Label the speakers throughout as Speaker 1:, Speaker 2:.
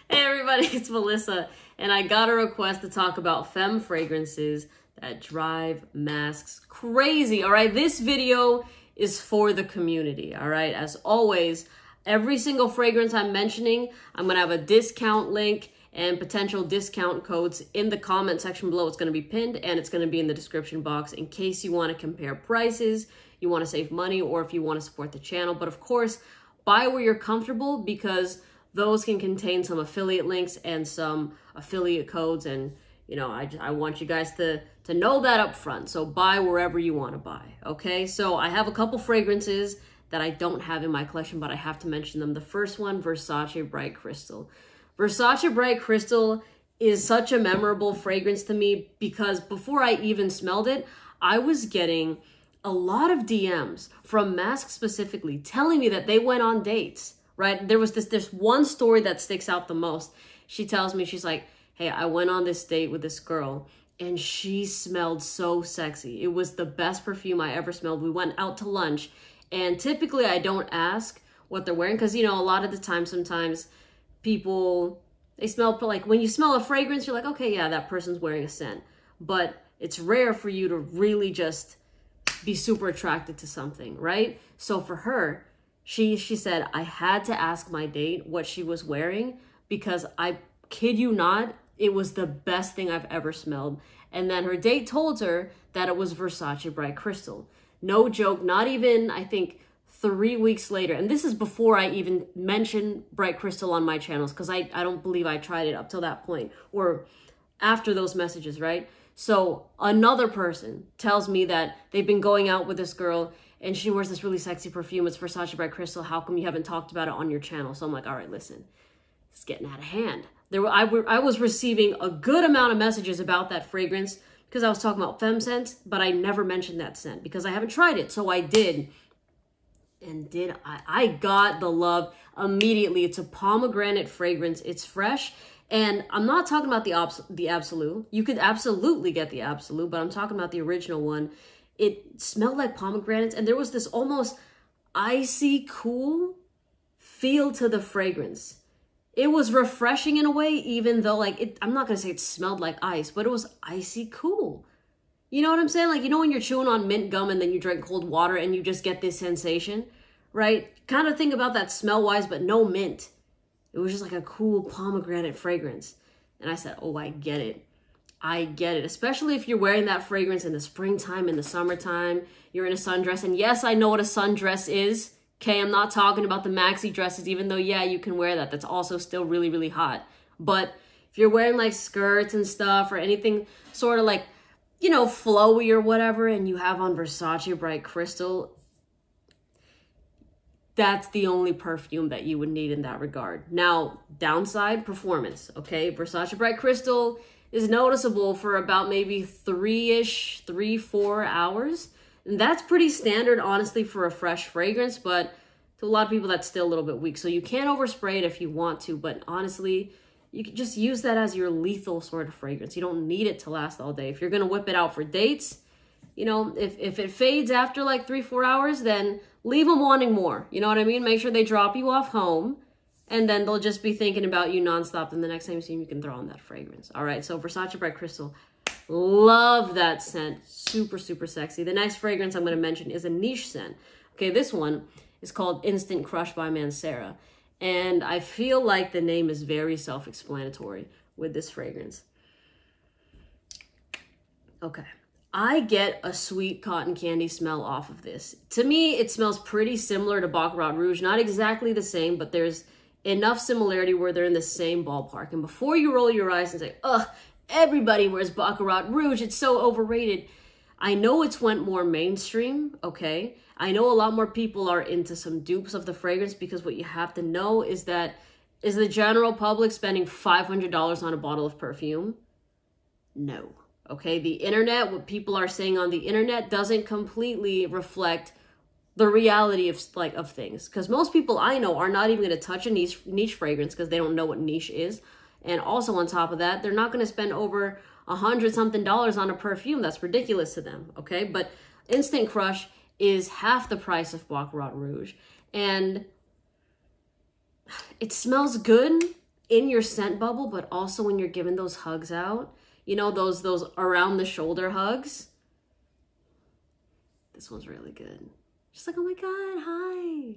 Speaker 1: Hey everybody, it's Melissa, and I got a request to talk about Femme fragrances that drive masks crazy. All right, this video is for the community. All right, as always, every single fragrance I'm mentioning, I'm gonna have a discount link and potential discount codes in the comment section below. It's gonna be pinned and it's gonna be in the description box in case you wanna compare prices, you wanna save money, or if you wanna support the channel. But of course, buy where you're comfortable because those can contain some affiliate links and some affiliate codes. And, you know, I want you guys to know that up front. So buy wherever you want to buy. Okay. So I have a couple fragrances that I don't have in my collection, but I have to mention them. The first one, Versace Bright Crystal. Versace Bright Crystal is such a memorable fragrance to me because before I even smelled it, I was getting a lot of DMs from Mascs specifically telling me that they went on dates. Right? There was this one story that sticks out the most. She tells me, she's like, hey, I went on this date with this girl and she smelled so sexy. It was the best perfume I ever smelled. We went out to lunch, and typically I don't ask what they're wearing because, you know, a lot of the time, sometimes people, they smell, like when you smell a fragrance, you're like, okay, yeah, that person's wearing a scent. But it's rare for you to really just be super attracted to something, right? So for her, she said, I had to ask my date what she was wearing because I kid you not, it was the best thing I've ever smelled. And then her date told her that it was Versace Bright Crystal. No joke, not even, I think, 3 weeks later. And this is before I even mentioned Bright Crystal on my channels because I don't believe I tried it up till that point or after those messages, right? So another person tells me that they've been going out with this girl and she wears this really sexy perfume. It's Versace Bright Crystal. How come you haven't talked about it on your channel? So I'm like, all right, listen, it's getting out of hand. I was receiving a good amount of messages about that fragrance because I was talking about Femme scents, but I never mentioned that scent because I haven't tried it. So I did. And I got the love immediately. It's a pomegranate fragrance. It's fresh. And I'm not talking about the Absolute. You could absolutely get the Absolute, but I'm talking about the original one. It smelled like pomegranates, and there was this almost icy cool feel to the fragrance. It was refreshing in a way, even though, like, I'm not going to say it smelled like ice, but it was icy cool. You know what I'm saying? Like, you know when you're chewing on mint gum and then you drink cold water and you just get this sensation, right? Kind of think about that smell-wise, but no mint. It was just like a cool pomegranate fragrance. And I said, oh, I get it. I get it, especially if you're wearing that fragrance in the springtime, in the summertime, you're in a sundress. And yes, I know what a sundress is. Okay, I'm not talking about the maxi dresses, even though, yeah, you can wear that. That's also still really, really hot. But if you're wearing like skirts and stuff or anything sort of like, you know, flowy or whatever, and you have on Versace Bright Crystal, that's the only perfume that you would need in that regard. Now, downside, performance, okay? Versace Bright Crystal is noticeable for about maybe 3-4 hours. And that's pretty standard, honestly, for a fresh fragrance, but to a lot of people, that's still a little bit weak. So you can overspray it if you want to, but honestly, you can just use that as your lethal sort of fragrance. You don't need it to last all day. If you're gonna whip it out for dates, you know, if it fades after like 3-4 hours, then leave them wanting more. You know what I mean? Make sure they drop you off home, and then they'll just be thinking about you nonstop. And the next time you see them, you can throw on that fragrance. All right, so Versace Bright Crystal, love that scent. Super, super sexy. The next fragrance I'm going to mention is a niche scent. Okay, this one is called Instant Crush by Mancera. And I feel like the name is very self-explanatory with this fragrance. Okay. I get a sweet cotton candy smell off of this. To me, it smells pretty similar to Baccarat Rouge. Not exactly the same, but there's enough similarity where they're in the same ballpark. And before you roll your eyes and say, ugh, everybody wears Baccarat Rouge, it's so overrated, I know it's went more mainstream, okay? I know a lot more people are into some dupes of the fragrance because what you have to know is that, is the general public spending $500 on a bottle of perfume? No. Okay, the internet, what people are saying on the internet doesn't completely reflect the reality of things. Because most people I know are not even going to touch a niche fragrance because they don't know what niche is. And also on top of that, they're not going to spend over $100-something on a perfume. That's ridiculous to them, okay? But Instant Crush is half the price of Baccarat Rouge. And it smells good. in your scent bubble, but also when you're giving those hugs out, you know, those around the shoulder hugs. This one's really good. Just like, oh my God, hi.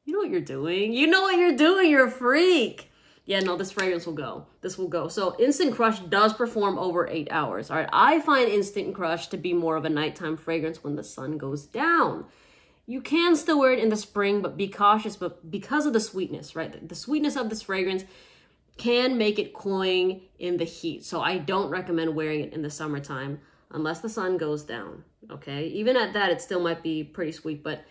Speaker 1: You know what you're doing. You know what you're doing. You're a freak. Yeah, no, this fragrance will go. This will go. So Instant Crush does perform over 8 hours. All right, I find Instant Crush to be more of a nighttime fragrance when the sun goes down. You can still wear it in the spring, but be cautious. But because of the sweetness, right? The sweetness of this fragrance can make it cloying in the heat. So I don't recommend wearing it in the summertime unless the sun goes down, okay? Even at that, it still might be pretty sweet, but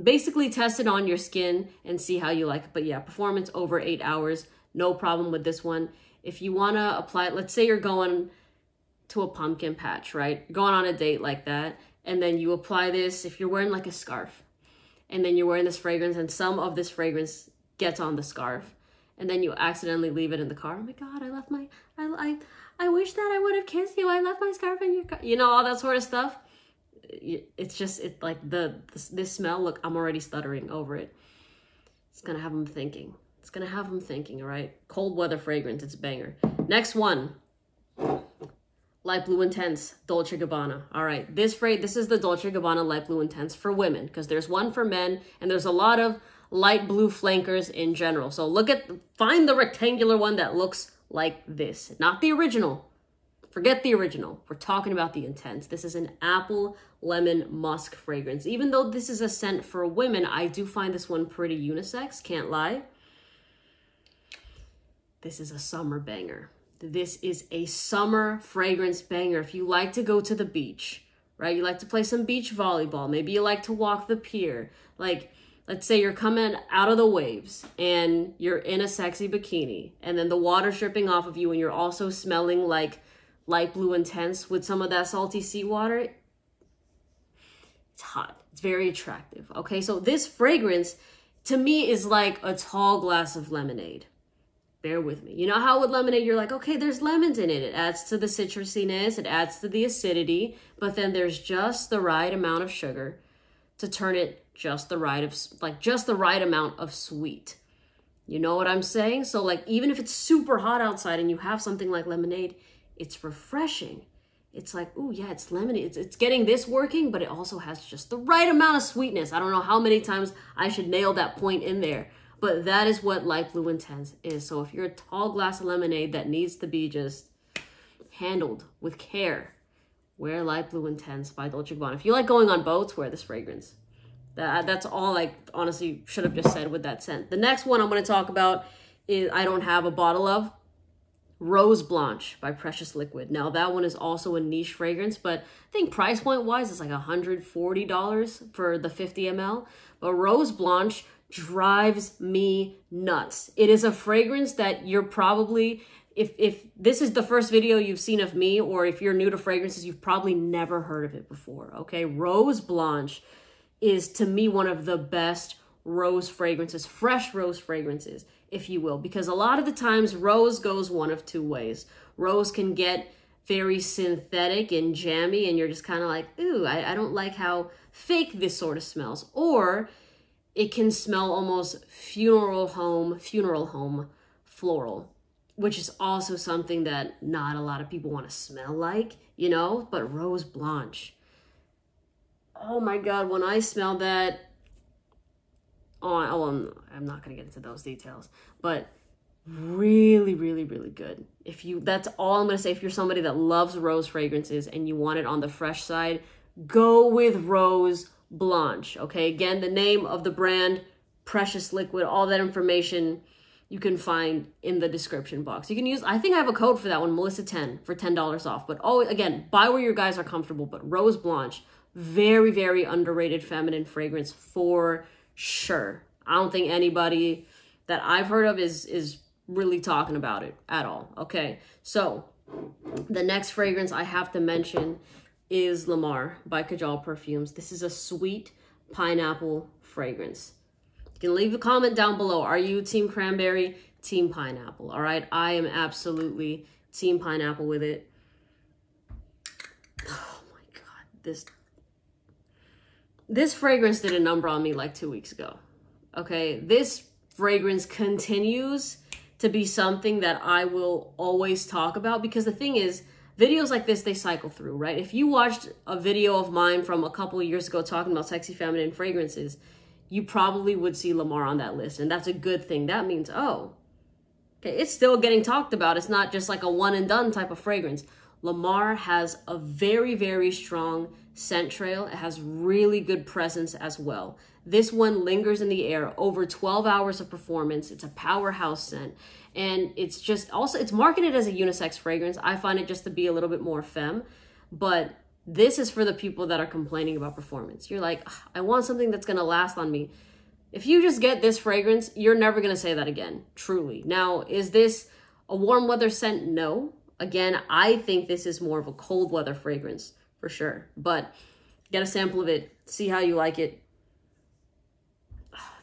Speaker 1: basically test it on your skin and see how you like it. But yeah, performance over 8 hours, no problem with this one. If you wanna apply it, let's say you're going to a pumpkin patch, right? You're going on a date like that, and then you apply this, if you're wearing like a scarf, and then you're wearing this fragrance and some of this fragrance gets on the scarf, and then you accidentally leave it in the car. Oh my God, I left my, I wish that I would have kissed you. I left my scarf in your car. You know, all that sort of stuff. It's just, it's like this smell, look, I'm already stuttering over it. It's gonna have them thinking. It's gonna have them thinking, all right? Cold weather fragrance, it's a banger. Next one, Light Blue Intense, Dolce & Gabbana. All right, this is the Dolce & Gabbana Light Blue Intense for women, because there's one for men, and there's a lot of light blue flankers in general. So find the rectangular one that looks like this, not the original. Forget the original. We're talking about the Intense. This is an apple lemon musk fragrance. Even though this is a scent for women, I do find this one pretty unisex, can't lie. This is a summer banger. This is a summer fragrance banger. If you like to go to the beach, right? You like to play some beach volleyball. Maybe you like to walk the pier. Like, let's say you're coming out of the waves and you're in a sexy bikini and then the water's dripping off of you and you're also smelling like Light Blue Intense with some of that salty seawater. It's hot. It's very attractive. Okay, so this fragrance to me is like a tall glass of lemonade. Bear with me. You know how with lemonade, you're like, okay, there's lemons in it. It adds to the citrusiness. It adds to the acidity. But then there's just the right amount of sugar to turn it just the right amount of sweet. You know what I'm saying? So like, even if it's super hot outside and you have something like lemonade, it's refreshing. It's like, ooh, yeah, it's lemonade. It's getting this working, but it also has just the right amount of sweetness. I don't know how many times I should nail that point in there, but that is what Light Blue Intense is. So if you're a tall glass of lemonade that needs to be just handled with care, wear Light Blue Intense by Dolce & Gabbana. If you like going on boats, wear this fragrance. That's all I honestly should have just said with that scent. The next one I'm going to talk about is, I don't have a bottle of, Rose Blanche by Precious Liquid. Now that one is also a niche fragrance, but I think price point wise, it's like $140 for the 50 ml. But Rose Blanche drives me nuts. It is a fragrance that you're probably, if this is the first video you've seen of me, or if you're new to fragrances, you've probably never heard of it before, okay? Rose Blanche is, to me, one of the best rose fragrances, fresh rose fragrances, if you will, because a lot of the times rose goes one of two ways. Rose can get very synthetic and jammy, and you're just kind of like, ooh, I don't like how fake this sort of smells. Or it can smell almost funeral home floral, which is also something that not a lot of people want to smell like, you know. But Rose Blanche, oh my God, when I smell that, I'm not going to get into those details, but really, really, really good. That's all I'm going to say. If you're somebody that loves rose fragrances and you want it on the fresh side, go with Rose Blanche. Okay. Again, the name of the brand, Precious Liquid, all that information you can find in the description box. You can use, I think I have a code for that one, Melissa10, for $10 off. But again, buy where your guys are comfortable. But Rose Blanche, very, very underrated feminine fragrance for sure. I don't think anybody that I've heard of is really talking about it at all. Okay, so the next fragrance I have to mention is Lamar by Kajal Perfumes. This is a sweet pineapple fragrance. You can leave a comment down below. Are you team cranberry, team pineapple? All right, I am absolutely team pineapple with it. Oh my God, this fragrance did a number on me like 2 weeks ago. Okay, this fragrance continues to be something that I will always talk about, because the thing is, videos like this, they cycle through, right? If you watched a video of mine from a couple of years ago talking about sexy feminine fragrances, you probably would see Lamar on that list. And that's a good thing. That means, oh, okay, it's still getting talked about. It's not just like a one and done type of fragrance. Lamar has a very, very strong scent trail. It has really good presence as well. This one lingers in the air over 12 hours of performance. It's a powerhouse scent. And it's just also, it's marketed as a unisex fragrance. I find it just to be a little bit more femme, but this is for the people that are complaining about performance. You're like, I want something that's going to last on me. If you just get this fragrance, you're never going to say that again, truly. Now, is this a warm weather scent? No. Again, I think this is more of a cold weather fragrance for sure, but get a sample of it, see how you like it.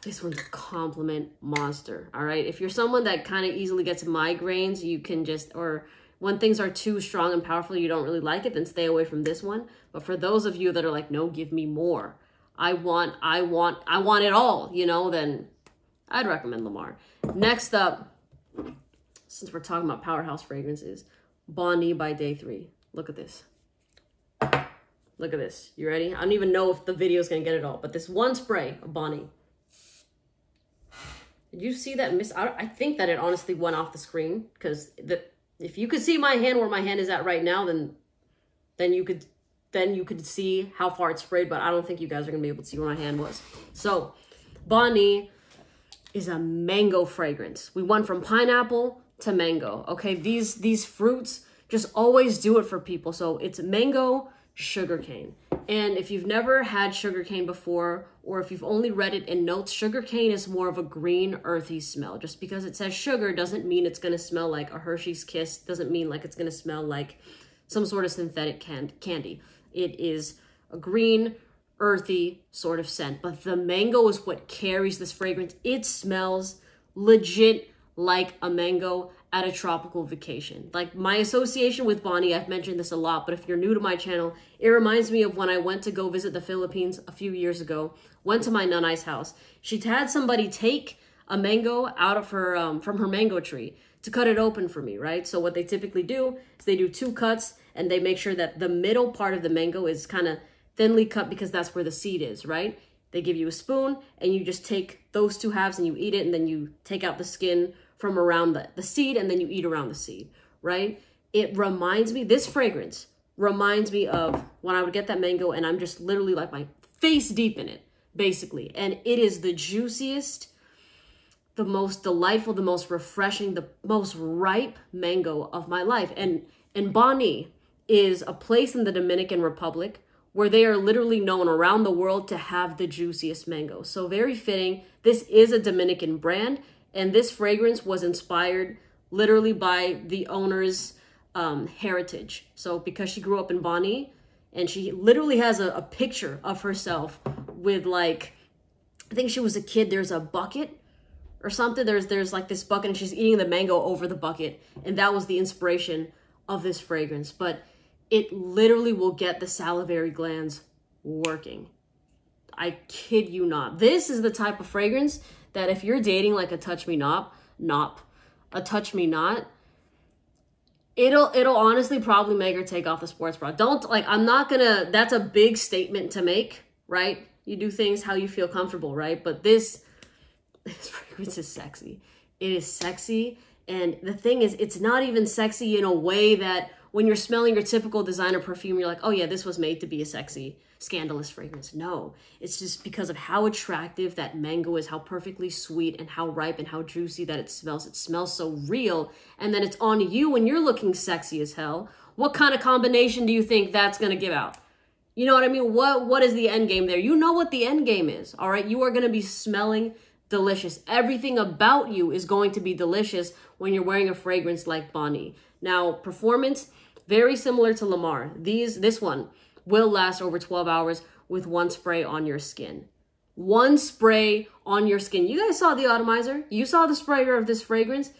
Speaker 1: This one's a compliment monster, all right? If you're someone that kind of easily gets migraines, you can just, or when things are too strong and powerful, you don't really like it, then stay away from this one. But for those of you that are like, no, give me more. I want it all, you know, then I'd recommend Lamar. Next up, since we're talking about powerhouse fragrances, Blanc by Day 3. Look at this. Look at this. You ready? I don't even know if the video is going to get it all, but this one spray of Blanc. Did you see that miss? I think that it honestly went off the screen, because if you could see my hand where my hand is at right now, then you could see how far it sprayed, but I don't think you guys are going to be able to see where my hand was. So, Blanc is a mango fragrance. We went from pineapple to mango. Okay, these fruits just always do it for people. So it's mango, sugarcane. And if you've never had sugarcane before, or if you've only read it in notes, sugarcane is more of a green, earthy smell. Just because it says sugar doesn't mean it's going to smell like a Hershey's Kiss. Doesn't mean like it's going to smell like some sort of synthetic candy. It is a green, earthy sort of scent. But the mango is what carries this fragrance. It smells legit like a mango at a tropical vacation. Like, my association with Blanc, I've mentioned this a lot, but if you're new to my channel, it reminds me of when I went to go visit the Philippines a few years ago, went to my nanai's house. She'd had somebody take a mango out of her, from her mango tree to cut it open for me, right? So what they typically do is they do 2 cuts, and they make sure that the middle part of the mango is kind of thinly cut, because that's where the seed is, right? They give you a spoon, and you just take those 2 halves and you eat it, and then you take out the skin from around the seed, and then you eat around the seed, right? It reminds me, this fragrance reminds me of when I would get that mango and I'm just literally like my face deep in it, basically. And it is the juiciest, the most delightful, the most refreshing, the most ripe mango of my life. And Blanc is a place in the Dominican Republic where they are literally known around the world to have the juiciest mango. So very fitting. This is a Dominican brand. And this fragrance was inspired literally by the owner's heritage. So because she grew up in Blanc, and she literally has a picture of herself with, like, I think she was a kid, there's a bucket or something. There's like this bucket, and she's eating the mango over the bucket. And that was the inspiration of this fragrance. But it literally will get the salivary glands working. I kid you not. This is the type of fragrance that if you're dating like a touch me not, it'll honestly probably make her take off the sports bra. Don't, like, I'm not gonna, that's a big statement to make, right? You do things how you feel comfortable, right? But this fragrance is sexy. It is sexy. And the thing is, it's not even sexy in a way that when you're smelling your typical designer perfume, you're like, oh yeah, this was made to be a sexy, scandalous fragrance. No, it's just because of how attractive that mango is, how perfectly sweet and how ripe and how juicy that it smells. It smells so real. And then it's on you when you're looking sexy as hell. What kind of combination do you think that's going to give out? You know what I mean? What is the end game there? You know what the end game is, all right? You are going to be smelling delicious. Everything about you is going to be delicious when you're wearing a fragrance like Blanc. Now, performance, very similar to Lamar. This one will last over 12 hours with 1 spray on your skin. 1 spray on your skin. You guys saw the atomizer. You saw the sprayer of this fragrance.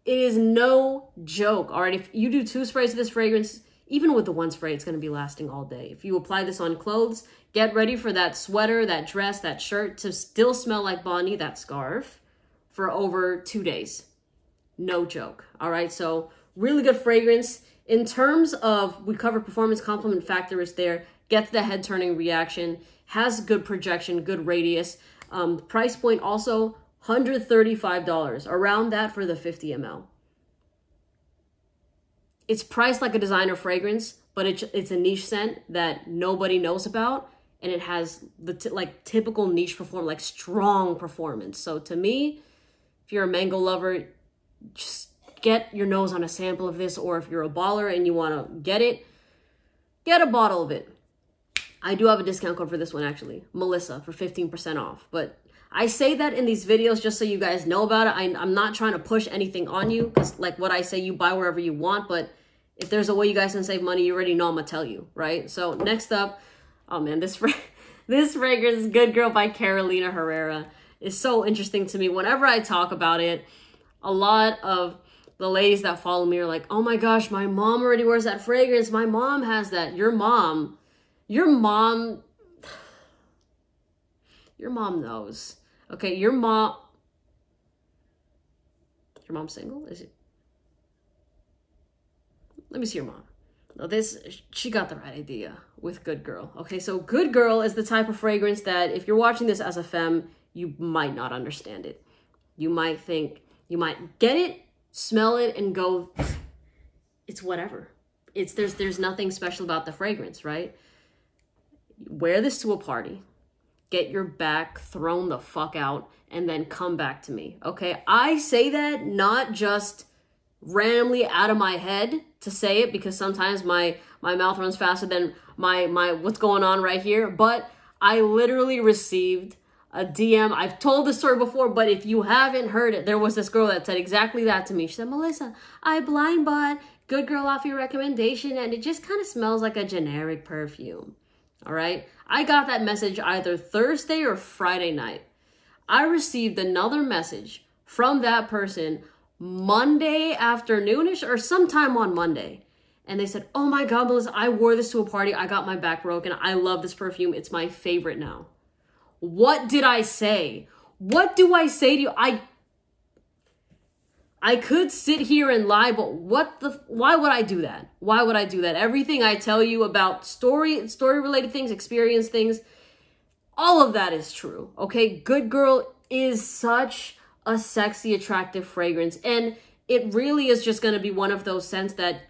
Speaker 1: It is no joke, all right? If you do 2 sprays of this fragrance, even with the 1 spray, it's going to be lasting all day. If you apply this on clothes, get ready for that sweater, that dress, that shirt to still smell like Blanc, that scarf, for over 2 days. No joke. All right. So really good fragrance. In terms of, we covered performance, compliment factor is there. Gets the head turning reaction. Has good projection, good radius. Price point also $135. Around that for the 50 ml. It's priced like a designer fragrance, but it's a niche scent that nobody knows about. And it has the typical niche like strong performance. So to me, if you're a mango lover, just get your nose on a sample of this. Or if you're a baller and you want to get it, get a bottle of it. I do have a discount code for this one, actually. Melissa for 15% off. But I say that in these videos just so you guys know about it. I'm not trying to push anything on you, because like what I say, you buy wherever you want. But if there's a way you guys can save money, you already know I'm going to tell you, right? So next up, oh man, this fragrance, Good Girl by Carolina Herrera, is so interesting to me. Whenever I talk about it, a lot of the ladies that follow me are like, oh my gosh, my mom already wears that fragrance. My mom has that. Your mom knows. Okay, your mom's single? Is it? Let me see your mom. No, she got the right idea with Good Girl. Okay, so Good Girl is the type of fragrance that if you're watching this as a femme, you might not understand it. You might get it, smell it, and go, it's whatever. There's nothing special about the fragrance, right? Wear this to a party, get your back thrown the fuck out, and then come back to me, okay? I say that not just randomly out of my head to say it, because sometimes my mouth runs faster than my what's going on right here, but I literally received a DM. I've told this story before, but if you haven't heard it, there was this girl that said exactly that to me. She said, Melissa, I blind bought Good Girl off your recommendation, and it just kind of smells like a generic perfume. All right. I got that message either Thursday or Friday night. I received another message from that person Monday afternoonish or sometime on Monday. And they said, oh my God, Melissa, I wore this to a party. I got my back broken. I love this perfume. It's my favorite now. What did I say? What do I say to you? I could sit here and lie, but why would I do that? Why would I do that? Everything I tell you about story-related things, experience things, all of that is true, okay? Good Girl is such a sexy, attractive fragrance, and it really is just going to be one of those scents that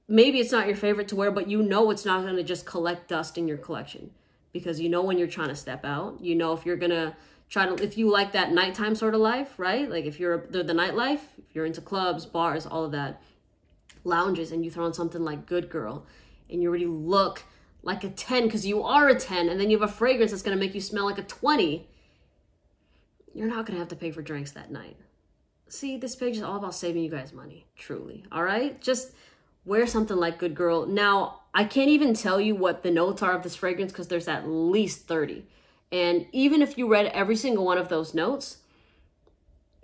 Speaker 1: maybe it's not your favorite to wear, but you know it's not going to just collect dust in your collection, because you know when you're trying to step out, you know if you're going to if you like that nighttime sort of life, right? Like if you're the nightlife, if you're into clubs, bars, all of that, lounges, and you throw on something like Good Girl and you already look like a 10 because you are a 10, and then you have a fragrance that's going to make you smell like a 20, you're not going to have to pay for drinks that night. See, this page is all about saving you guys money, truly. All right? Just wear something like Good Girl. Now, I can't even tell you what the notes are of this fragrance because there's at least 30. And even if you read every single one of those notes,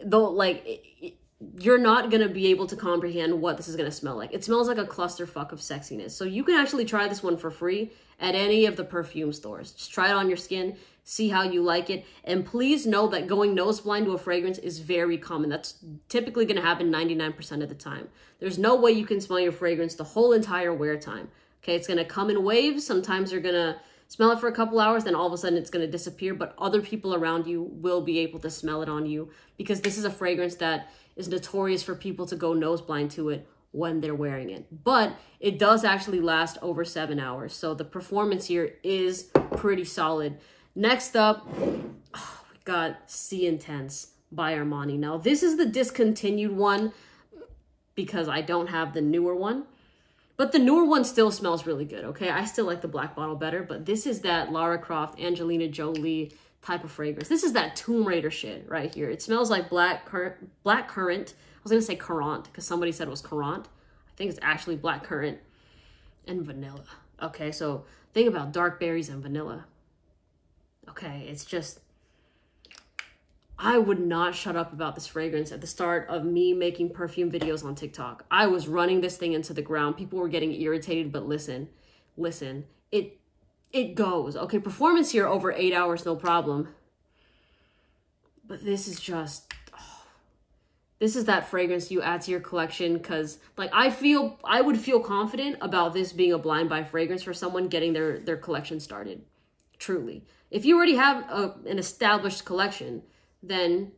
Speaker 1: though, like, you're not going to be able to comprehend what this is going to smell like. It smells like a clusterfuck of sexiness. So you can actually try this one for free at any of the perfume stores. Just try it on your skin, see how you like it. And please know that going nose blind to a fragrance is very common. That's typically going to happen 99% of the time. There's no way you can smell your fragrance the whole entire wear time. Okay, it's going to come in waves. Sometimes you're going to smell it for a couple hours, then all of a sudden it's going to disappear, but other people around you will be able to smell it on you, because this is a fragrance that is notorious for people to go nose blind to it when they're wearing it. But it does actually last over 7 hours. So the performance here is pretty solid. Next up, oh, we got Sea Intense by Armani. Now this is the discontinued one because I don't have the newer one. But the newer one still smells really good, okay? I still like the black bottle better, but this is that Lara Croft, Angelina Jolie type of fragrance. This is that Tomb Raider shit right here. It smells like black currant. I was gonna say currant because somebody said it was currant. I think it's actually black currant and vanilla. Okay, so think about dark berries and vanilla. Okay, it's just, I would not shut up about this fragrance at the start of me making perfume videos on TikTok. I was running this thing into the ground. People were getting irritated, but listen, it goes. Okay, performance here over 8 hours, no problem. But this is just, this is that fragrance you add to your collection, because like I would feel confident about this being a blind buy fragrance for someone getting their collection started. Truly. If you already have an established collection, then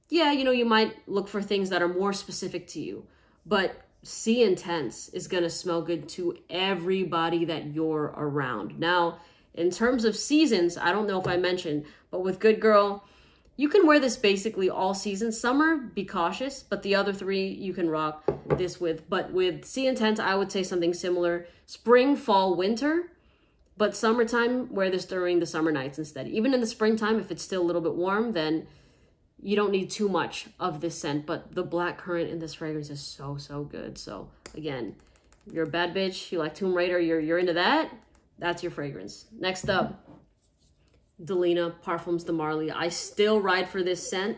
Speaker 1: yeah, you know, you might look for things that are more specific to you. But Sea Intense is going to smell good to everybody that you're around. Now, in terms of seasons, I don't know if I mentioned, but with Good Girl, you can wear this basically all season. Summer, be cautious, but the other three you can rock this with. But with Sea Intense, I would say something similar. Spring, fall, winter, but summertime, wear this during the summer nights instead. Even in the springtime, if it's still a little bit warm, then you don't need too much of this scent. But the blackcurrant in this fragrance is so, so good. So again, you're a bad bitch, you like Tomb Raider, you're into that, that's your fragrance. Next up, Delina Parfums de Marly. I still ride for this scent.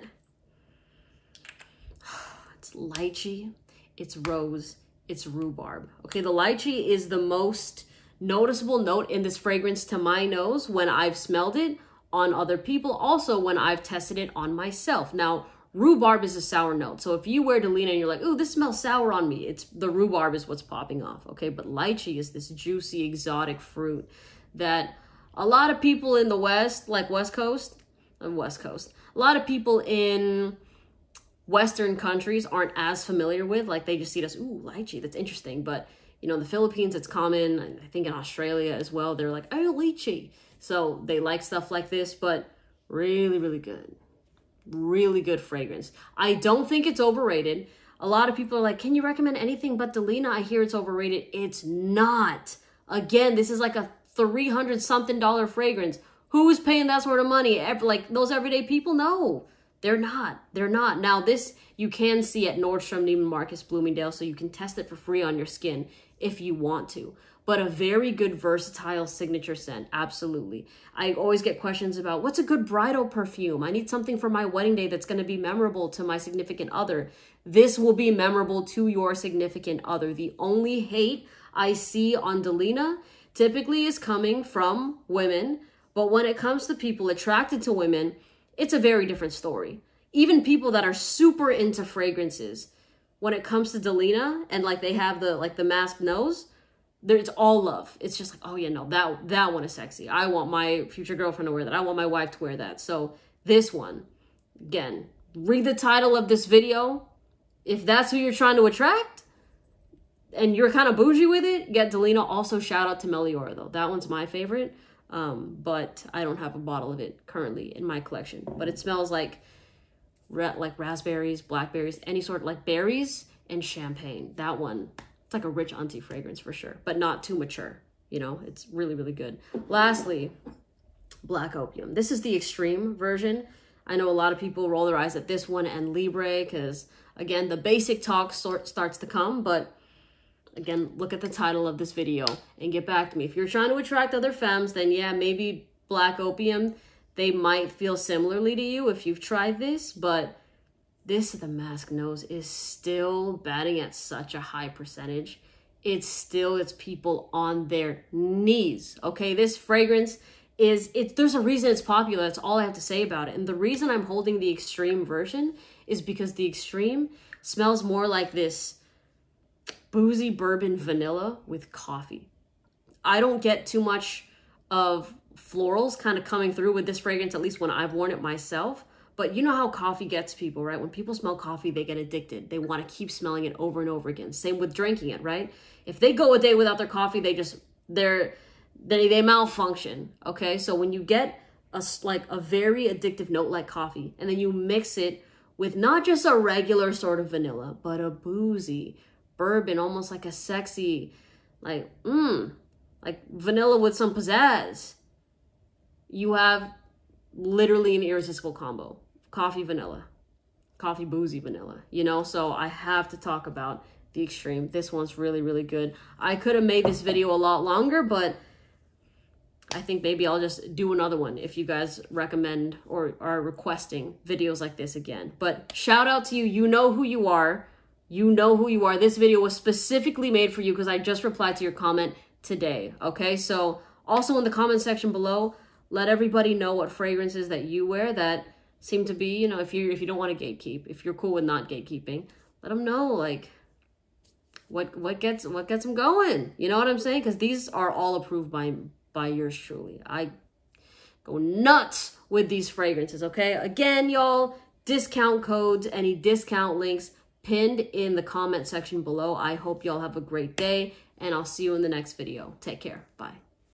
Speaker 1: It's lychee, it's rose, it's rhubarb. Okay, the lychee is the most noticeable note in this fragrance to my nose when I've smelled it on other people, also when I've tested it on myself. Now, rhubarb is a sour note. So if you wear Delina and you're like, ooh, this smells sour on me, it's the rhubarb is what's popping off, okay? But lychee is this juicy, exotic fruit that a lot of people in the West, like West Coast, a lot of people in Western countries aren't as familiar with. Like, they just see it as, ooh, lychee, that's interesting. But, you know, in the Philippines, it's common. I think in Australia as well, they're like, oh, lychee. So they like stuff like this, but really, really good. Really good fragrance. I don't think it's overrated. A lot of people are like, can you recommend anything but Delina? I hear it's overrated. It's not. Again, this is like a $300-something fragrance. Who is paying that sort of money? Like those everyday people? No, they're not. They're not. Now this you can see at Nordstrom, Neiman Marcus, Bloomingdale, so you can test it for free on your skin if you want to. But a very good versatile signature scent, absolutely. I always get questions about what's a good bridal perfume? I need something for my wedding day that's going to be memorable to my significant other. This will be memorable to your significant other. The only hate I see on Delina typically is coming from women, but when it comes to people attracted to women, it's a very different story. Even people that are super into fragrances, when it comes to Delina and like they have the masked nose, it's all love. It's just like, oh yeah, no, that one is sexy. I want my future girlfriend to wear that. I want my wife to wear that. So this one, again, read the title of this video. If that's who you're trying to attract and you're kind of bougie with it, get Delina. Also shout out to Meliora though. That one's my favorite. But I don't have a bottle of it currently in my collection, but it smells like raspberries, blackberries, any sort of like berries and champagne. That one, it's like a rich auntie fragrance for sure, but not too mature. You know, it's really, really good. Lastly, Black Opium. This is the extreme version. I know a lot of people roll their eyes at this one and Libre because, again, the basic talk starts to come. But, again, look at the title of this video and get back to me. If you're trying to attract other femmes, then, yeah, maybe Black Opium, they might feel similarly to you if you've tried this. But this, the mask nose, is still batting at such a high percentage. It's people on their knees, okay? This fragrance there's a reason it's popular. That's all I have to say about it. And the reason I'm holding the extreme version is because the extreme smells more like this boozy bourbon vanilla with coffee. I don't get too much of florals kind of coming through with this fragrance, at least when I've worn it myself. But you know how coffee gets people, right? When people smell coffee, they get addicted. They want to keep smelling it over and over again. Same with drinking it, right? If they go a day without their coffee, they malfunction, okay? So when you get a very addictive note like coffee, and then you mix it with not just a regular sort of vanilla, but a boozy bourbon, almost like a sexy, like vanilla with some pizzazz, you have literally an irresistible combo. Coffee vanilla, coffee boozy vanilla, you know? So I have to talk about the extreme. This one's really, really good. I could have made this video a lot longer, but I think maybe I'll just do another one if you guys recommend or are requesting videos like this again. But shout out to you. You know who you are. You know who you are. This video was specifically made for you because I just replied to your comment today, okay? So also in the comment section below, let everybody know what fragrances that you wear that seem to be, you know, if you don't want to gatekeep, if you're cool with not gatekeeping, let them know, like, what gets them going. You know what I'm saying? Because these are all approved by yours truly. I go nuts with these fragrances, okay? Again, y'all, discount codes, any discount links pinned in the comment section below. I hope y'all have a great day, and I'll see you in the next video. Take care. Bye.